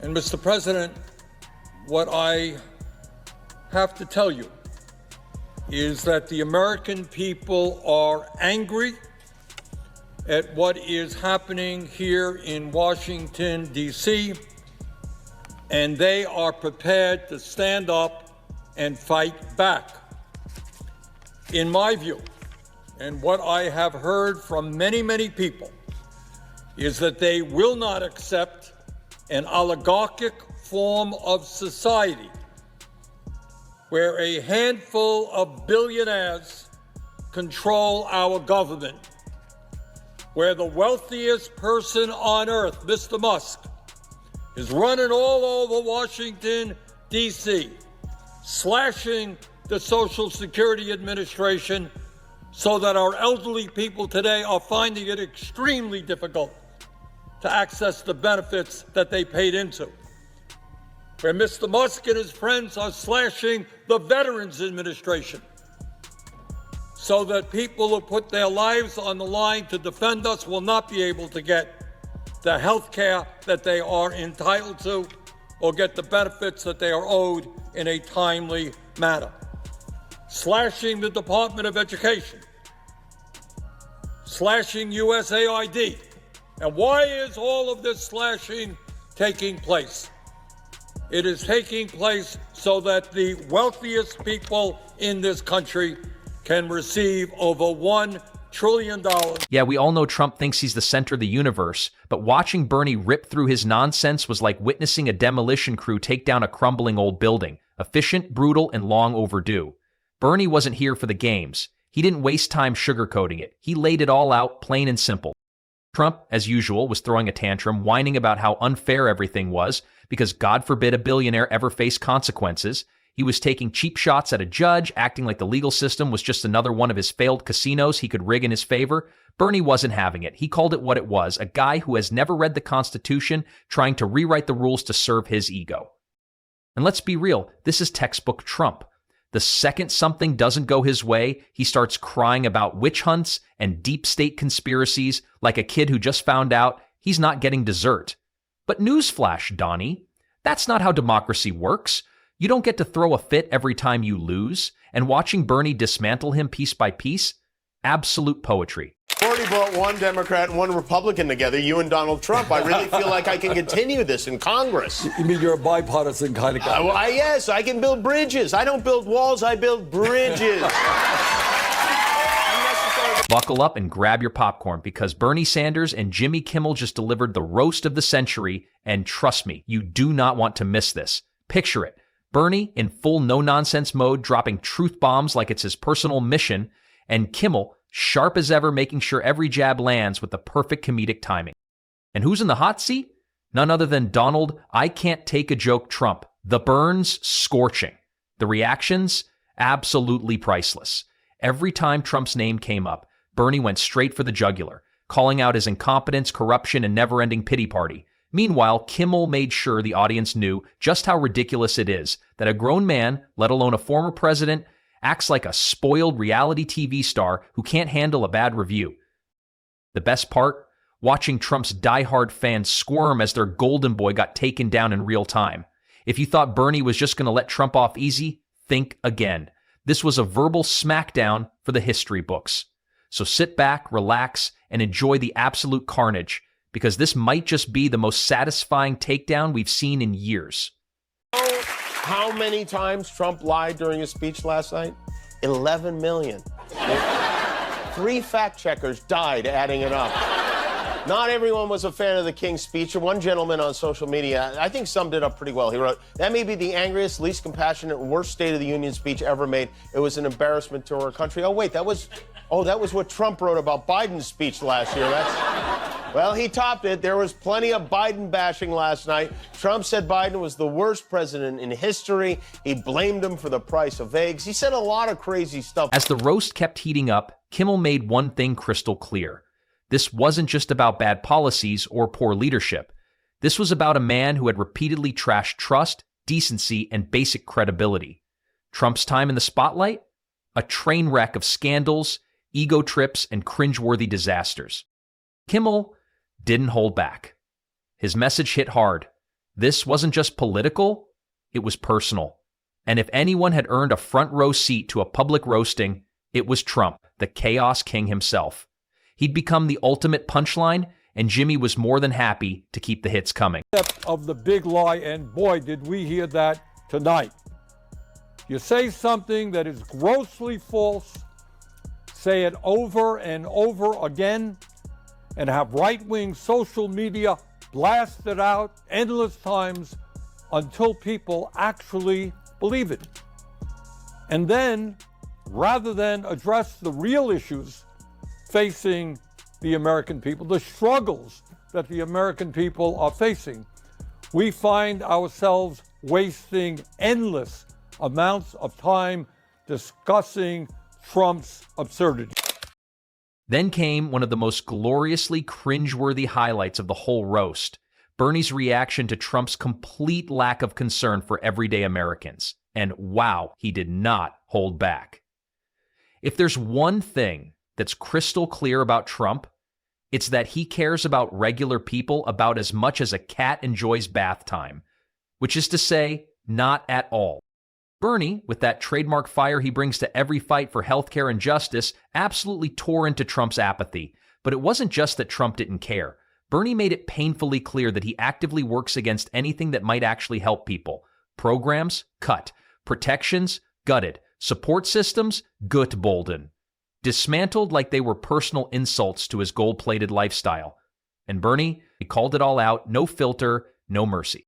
And Mr. President, what I have to tell you is that the American people are angry at what is happening here in Washington, D.C., and they are prepared to stand up and fight back. In my view, and what I have heard from many, many people, is that they will not accept an oligarchic form of society where a handful of billionaires control our government, where the wealthiest person on earth, Mr. Musk, is running all over Washington, D.C., slashing the Social Security Administration so that our elderly people today are finding it extremely difficult to access the benefits that they paid into, where Mr. Musk and his friends are slashing the Veterans Administration so that people who put their lives on the line to defend us will not be able to get the health care that they are entitled to or get the benefits that they are owed in a timely manner. Slashing the Department of Education, slashing USAID. And why is all of this slashing taking place? It is taking place so that the wealthiest people in this country can receive over $1 trillion. Yeah, we all know Trump thinks he's the center of the universe, but watching Bernie rip through his nonsense was like witnessing a demolition crew take down a crumbling old building. Efficient, brutal, and long overdue. Bernie wasn't here for the games. He didn't waste time sugarcoating it. He laid it all out, plain and simple. Trump, as usual, was throwing a tantrum, whining about how unfair everything was, because God forbid a billionaire ever face consequences. He was taking cheap shots at a judge, acting like the legal system was just another one of his failed casinos he could rig in his favor. Bernie wasn't having it. He called it what it was, a guy who has never read the Constitution, trying to rewrite the rules to serve his ego. And let's be real, this is textbook Trump. The second something doesn't go his way, he starts crying about witch hunts and deep state conspiracies like a kid who just found out he's not getting dessert. But newsflash, Donnie, that's not how democracy works. You don't get to throw a fit every time you lose, and watching Bernie dismantle him piece by piece, absolute poetry. Already brought one Democrat and one Republican together, you and Donald Trump. I really feel like I can continue this in Congress. You mean you're a bipartisan kind of guy? Yes, I can build bridges. I don't build walls, I build bridges. Buckle up and grab your popcorn, because Bernie Sanders and Jimmy Kimmel just delivered the roast of the century, and trust me, you do not want to miss this. Picture it. Bernie in full no-nonsense mode, dropping truth bombs like it's his personal mission, and Kimmel sharp as ever, making sure every jab lands with the perfect comedic timing. And who's in the hot seat? None other than Donald I can't take a joke Trump. The burns scorching. The reactions absolutely priceless. Every time Trump's name came up, Bernie went straight for the jugular, calling out his incompetence, corruption, and never-ending pity party. Meanwhile, Kimmel made sure the audience knew just how ridiculous it is that a grown man, let alone a former president, acts like a spoiled reality TV star who can't handle a bad review. The best part? Watching Trump's diehard fans squirm as their golden boy got taken down in real time. If you thought Bernie was just going to let Trump off easy, think again. This was a verbal smackdown for the history books. So sit back, relax, and enjoy the absolute carnage, because this might just be the most satisfying takedown we've seen in years. How many times Trump lied during his speech last night? 11 million. 3 fact checkers died adding it up. Not everyone was a fan of the King's speech. One gentleman on social media, I think, summed it up pretty well. He wrote, "That may be the angriest, least compassionate, and worst State of the Union speech ever made. It was an embarrassment to our country." Oh, wait, that was what Trump wrote about Biden's speech last year. Well, he topped it. There was plenty of Biden bashing last night. Trump said Biden was the worst president in history. He blamed him for the price of eggs. He said a lot of crazy stuff. As the roast kept heating up, Kimmel made one thing crystal clear. This wasn't just about bad policies or poor leadership. This was about a man who had repeatedly trashed trust, decency, and basic credibility. Trump's time in the spotlight? A train wreck of scandals, ego trips, and cringeworthy disasters. Kimmel didn't hold back. His message hit hard. This wasn't just political, it was personal. And if anyone had earned a front row seat to a public roasting, it was Trump, the chaos king himself. He'd become the ultimate punchline, and Jimmy was more than happy to keep the hits coming. Of the big lie, and boy, did we hear that tonight. You say something that is grossly false, say it over and over again, and have right-wing social media blast it out endless times until people actually believe it. And then, rather than address the real issues facing the American people, the struggles that the American people are facing, we find ourselves wasting endless amounts of time discussing Trump's absurdity. Then came one of the most gloriously cringeworthy highlights of the whole roast, Bernie's reaction to Trump's complete lack of concern for everyday Americans. And wow, he did not hold back. If there's one thing that's crystal clear about Trump, it's that he cares about regular people about as much as a cat enjoys bath time, which is to say, not at all. Bernie, with that trademark fire he brings to every fight for healthcare and justice, absolutely tore into Trump's apathy. But it wasn't just that Trump didn't care. Bernie made it painfully clear that he actively works against anything that might actually help people. Programs? Cut. Protections? Gutted. Support systems? Gutbolden. Dismantled like they were personal insults to his gold-plated lifestyle. And Bernie, he called it all out, no filter, no mercy.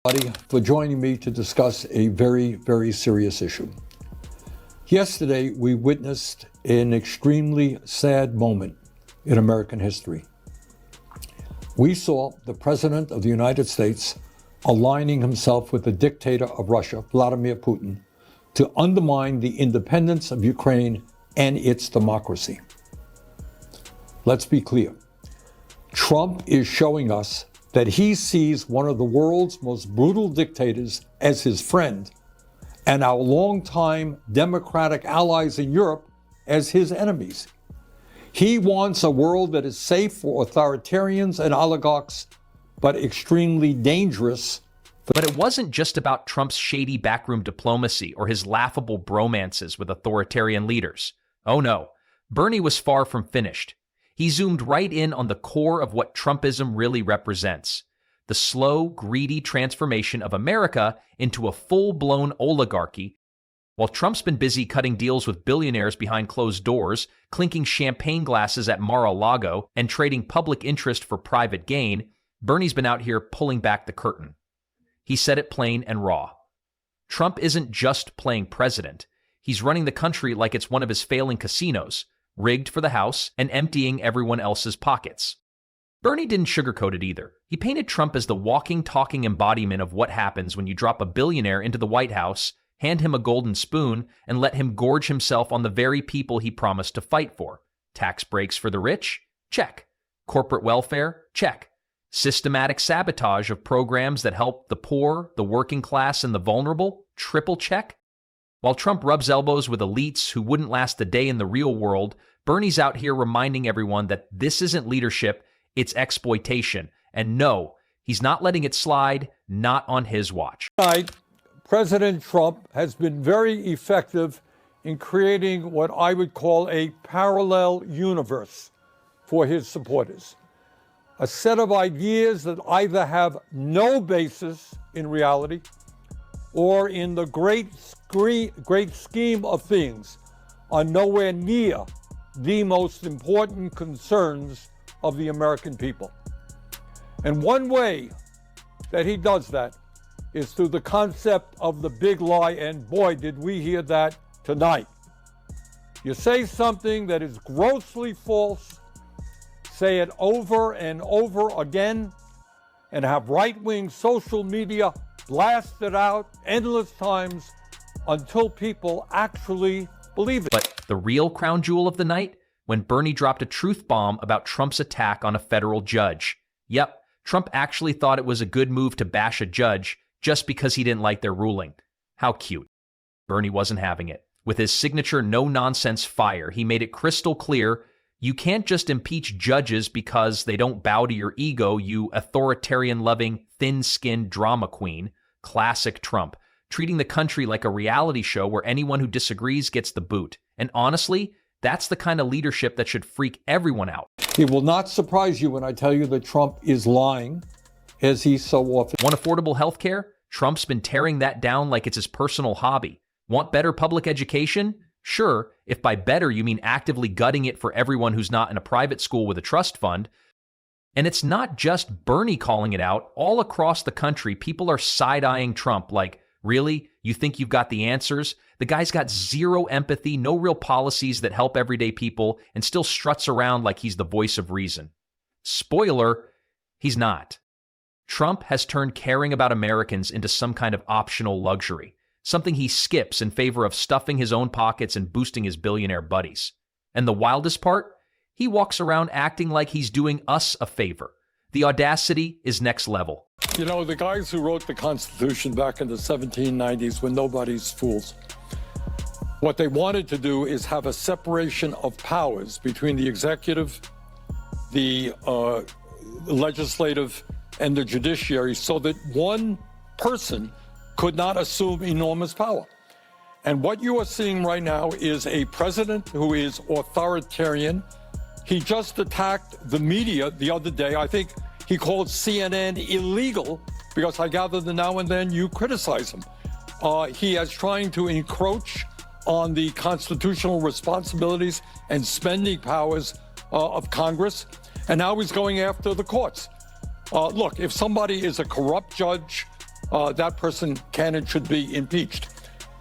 For joining me to discuss a very, very serious issue. Yesterday, we witnessed an extremely sad moment in American history. We saw the President of the United States aligning himself with the dictator of Russia, Vladimir Putin, to undermine the independence of Ukraine and its democracy. Let's be clear. Trump is showing us that he sees one of the world's most brutal dictators as his friend and our longtime democratic allies in Europe as his enemies. He wants a world that is safe for authoritarians and oligarchs, but extremely dangerous. But it wasn't just about Trump's shady backroom diplomacy or his laughable bromances with authoritarian leaders. Oh no, Bernie was far from finished. He zoomed right in on the core of what Trumpism really represents: the slow, greedy transformation of America into a full-blown oligarchy. While Trump's been busy cutting deals with billionaires behind closed doors, clinking champagne glasses at Mar-a-Lago, and trading public interest for private gain, Bernie's been out here pulling back the curtain. He said it plain and raw. Trump isn't just playing president. He's running the country like it's one of his failing casinos, rigged for the House and emptying everyone else's pockets. Bernie didn't sugarcoat it either. He painted Trump as the walking, talking embodiment of what happens when you drop a billionaire into the White House, hand him a golden spoon, and let him gorge himself on the very people he promised to fight for. Tax breaks for the rich? Check. Corporate welfare? Check. Systematic sabotage of programs that help the poor, the working class, and the vulnerable? Triple check. While Trump rubs elbows with elites who wouldn't last a day in the real world, Bernie's out here reminding everyone that this isn't leadership, it's exploitation. And no, he's not letting it slide, not on his watch. Tonight, President Trump has been very effective in creating what I would call a parallel universe for his supporters. A set of ideas that either have no basis in reality or in the great scheme of things are nowhere near the most important concerns of the American people. And one way that he does that is through the concept of the big lie, and boy, did we hear that tonight. You say something that is grossly false, say it over and over again, and have right-wing social media blast it out endless times until people actually believe it. But the real crown jewel of the night? When Bernie dropped a truth bomb about Trump's attack on a federal judge. Yep, Trump actually thought it was a good move to bash a judge just because he didn't like their ruling. How cute. Bernie wasn't having it. With his signature no-nonsense fire, he made it crystal clear, You can't just impeach judges because they don't bow to your ego, you authoritarian-loving, thin-skinned drama queen. Classic Trump, treating the country like a reality show where anyone who disagrees gets the boot. And honestly, that's the kind of leadership that should freak everyone out. It will not surprise you when I tell you that Trump is lying, as he so often. Want affordable health care? Trump's been tearing that down like it's his personal hobby. Want better public education? Sure, if by better you mean actively gutting it for everyone who's not in a private school with a trust fund. And it's not just Bernie calling it out. All across the country, people are side-eyeing Trump like, really? You think you've got the answers? The guy's got zero empathy, no real policies that help everyday people, and still struts around like he's the voice of reason. Spoiler, he's not. Trump has turned caring about Americans into some kind of optional luxury, something he skips in favor of stuffing his own pockets and boosting his billionaire buddies. And the wildest part? He walks around acting like he's doing us a favor. The audacity is next level. You know, the guys who wrote the Constitution back in the 1790s were nobody's fools. What they wanted to do is have a separation of powers between the executive, the legislative, and the judiciary so that one person could not assume enormous power. And what you are seeing right now is a president who is authoritarian. He just attacked the media the other day. I think he called CNN illegal because I gather that now and then you criticize him. He is trying to encroach on the constitutional responsibilities and spending powers of Congress. And now he's going after the courts. Look, if somebody is a corrupt judge, that person can and should be impeached.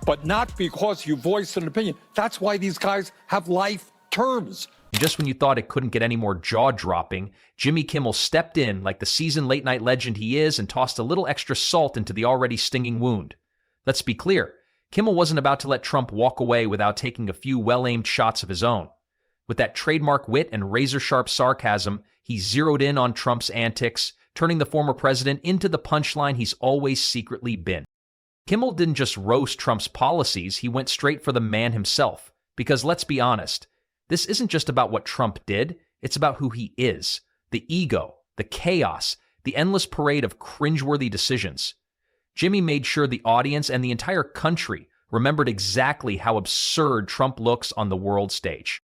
But not because you voiced an opinion. That's why these guys have life terms. Just when you thought it couldn't get any more jaw-dropping, Jimmy Kimmel stepped in like the seasoned late-night legend he is and tossed a little extra salt into the already stinging wound. Let's be clear, Kimmel wasn't about to let Trump walk away without taking a few well-aimed shots of his own. With that trademark wit and razor-sharp sarcasm, he zeroed in on Trump's antics, turning the former president into the punchline he's always secretly been. Kimmel didn't just roast Trump's policies, he went straight for the man himself. Because let's be honest, this isn't just about what Trump did, it's about who he is. The ego, the chaos, the endless parade of cringeworthy decisions. Jimmy made sure the audience and the entire country remembered exactly how absurd Trump looks on the world stage.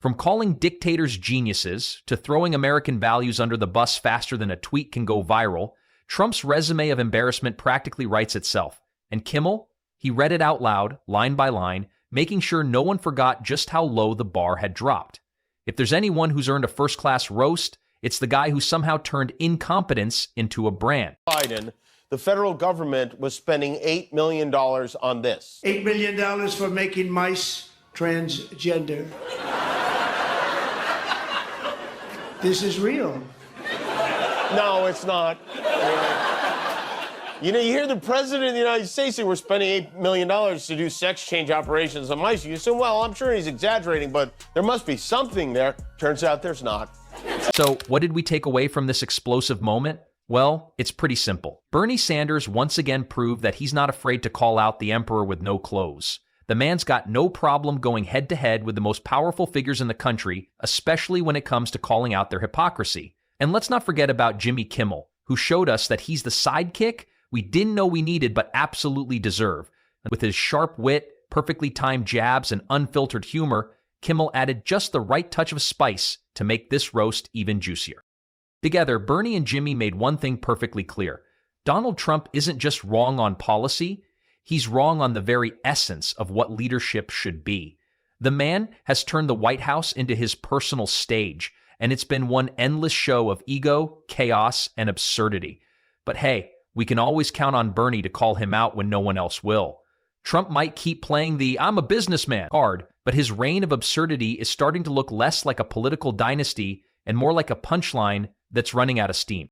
From calling dictators geniuses to throwing American values under the bus faster than a tweet can go viral, Trump's resume of embarrassment practically writes itself. And Kimmel, he read it out loud, line by line, making sure no one forgot just how low the bar had dropped. If there's anyone who's earned a first-class roast, it's the guy who somehow turned incompetence into a brand. Biden, the federal government was spending $8 million on this. $8 million for making mice transgender. This is real. No, it's not. You know, you hear the president of the United States say we're spending $8 million to do sex change operations on mice. You assume, well, I'm sure he's exaggerating, but there must be something there. Turns out there's not. So, what did we take away from this explosive moment? Well, it's pretty simple. Bernie Sanders once again proved that he's not afraid to call out the emperor with no clothes. The man's got no problem going head-to-head with the most powerful figures in the country, especially when it comes to calling out their hypocrisy. And let's not forget about Jimmy Kimmel, who showed us that he's the sidekick we didn't know we needed but absolutely deserve. With his sharp wit, perfectly timed jabs, and unfiltered humor, Kimmel added just the right touch of spice to make this roast even juicier. Together, Bernie and Jimmy made one thing perfectly clear. Donald Trump isn't just wrong on policy, he's wrong on the very essence of what leadership should be. The man has turned the White House into his personal stage, and it's been one endless show of ego, chaos, and absurdity. But hey, we can always count on Bernie to call him out when no one else will. Trump might keep playing the "I'm a businessman" card, but his reign of absurdity is starting to look less like a political dynasty and more like a punchline that's running out of steam.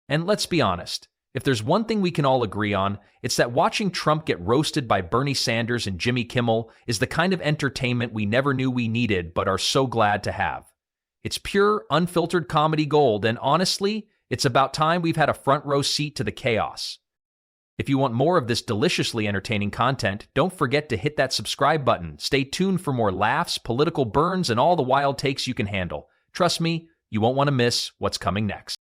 And let's be honest, if there's one thing we can all agree on, it's that watching Trump get roasted by Bernie Sanders and Jimmy Kimmel is the kind of entertainment we never knew we needed but are so glad to have. It's pure, unfiltered comedy gold, and honestly, it's about time we've had a front row seat to the chaos. If you want more of this deliciously entertaining content, don't forget to hit that subscribe button. Stay tuned for more laughs, political burns, and all the wild takes you can handle. Trust me, you won't want to miss what's coming next.